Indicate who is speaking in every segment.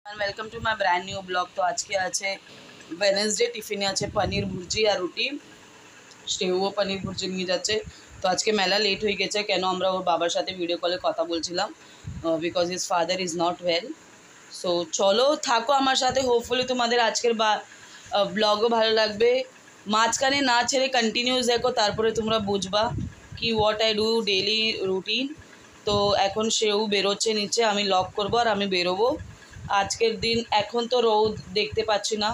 Speaker 1: Welcome to my brand new blog. तो आज के आछे वेडनेसडे टिफिने आछे पनीर भुर्जी और रुटी। स्टेहुओ पनीर भुर्जी निये जाच्छे। तो आज के मेला लेट हो गेछे केन आमरा ओर बाबार साथे भिडियो कले कथा बोलछिलाम because his father is not well. So चलो थाको आमार साथे, होपफुली तुम्हादेर आजकेर ब्लगও भालो लागबे। माझखाने ना छेड़े कन्टिन्यूस देखो तारपरे तोमरा बुझबा कि what I do daily routine. तो एखन सेও बेरोচ্ছে नीचे, आमी लक करब और आमी बेरोबो। आजकेर दिन एखन तो रौद देखते पाচ্ছি ना,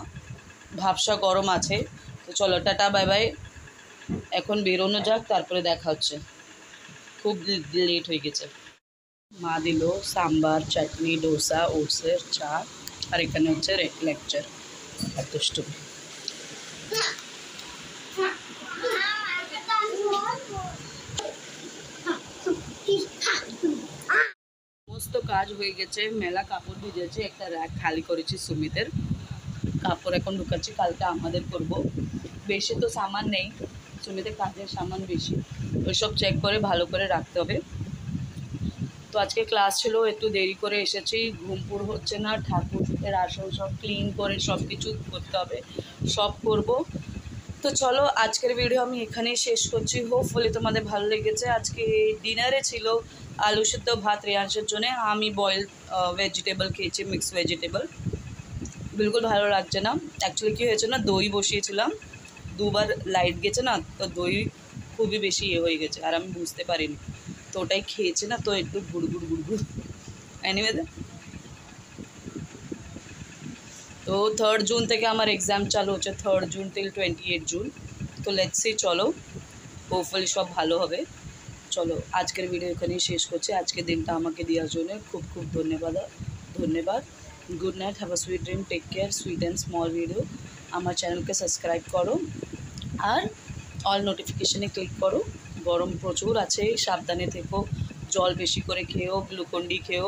Speaker 1: भाबसा गरम आछे। तो चलो टाटा बाय बाय, एखन बेरोनो जाक, तारपरे देखा हच्छे। खूब लेट हो गेछे। मा दिल साम्बार चाटनी डोसा ओट्सের চা और एखाने হচ্ছে লেকচার আর দুষ্টুমি। সমস্ত কাজ হয়ে গেছে, মেলা কাপড় ভিজেছে, একটা র্যাক খালি করেছি সুমিতের, কাপড় এখন ঢুকাচ্ছি, কালকে আমাদের করব। বেশি তো সামান নেই, সুমিতের কাজের সামান বেশি, ওইসব চেক করে ভালো করে রাখতে হবে। তো আজকে ক্লাস ছিল, একটু দেরি করে এসেছি, ঘুমপুর হচ্ছে না, ঠাকুরের আসন সব ক্লিন করে সব কিছু করতে হবে, সব করব। তো চলো আজকের ভিডিও আমি এখানেই শেষ করছি। হোপফুলি তোমাদের ভালো লেগেছে। আজকে ডিনারে ছিল আলু সিদ্ধ ভাত রেয়াংশের জন্য, আমি বয়েল ভেজিটেবল খেয়েছি, মিক্স ভেজিটেবল, বিলকুল ভালো লাগছে না। অ্যাকচুয়ালি কী হয়েছে না, দই বসিয়েছিলাম, দুবার লাইট গেছে না, তো দই খুবই বেশি হয়ে গেছে আর আমি বুঝতে পারিনি, তো ওটাই খেয়েছি না, তো একটু গুড়গুড় গুড়গুড়। এনিওয়ে তো 3rd জুন থেকে আমার এক্সাম চালু হচ্ছে, 3rd জুন till 28 জুন। তো লেটস সি, চলো হোপফুলি সব ভালো হবে। চলো আজকের ভিডিও এখানেই শেষ করছি। আজকের দিনটা আমাকে দেওয়ার জন্য খুব খুব ধন্যবাদ। Good night, have a sweet dream, take care, sweet and small video. আমার চ্যানেলকে সাবস্ক্রাইব করো আর অল নোটিফিকেশানে ক্লিক করো। গরম প্রচুর আছে, সাবধানে থেকো, জল বেশি করে খেও, গ্লুকন্ডি খেও,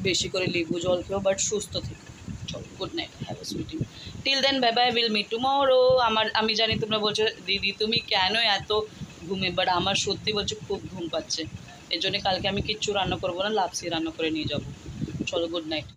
Speaker 1: বেশি করে লেবু জল খেও, বাট সুস্থ থেকো। চলো good night, have a sweet dream, till then bye bye, will meet tomorrow. আমি জানি তোমরা বলছো দিদি তুমি কেন এত ঘুমে, বাট আমার সত্যি বলছে খুব ঘুম পাচ্ছে, এর জন্য কালকে আমি কিচ্ছু রান্না করবো না, লাপসি রান্না করে নিয়ে যাবো। চলো গুড নাইট।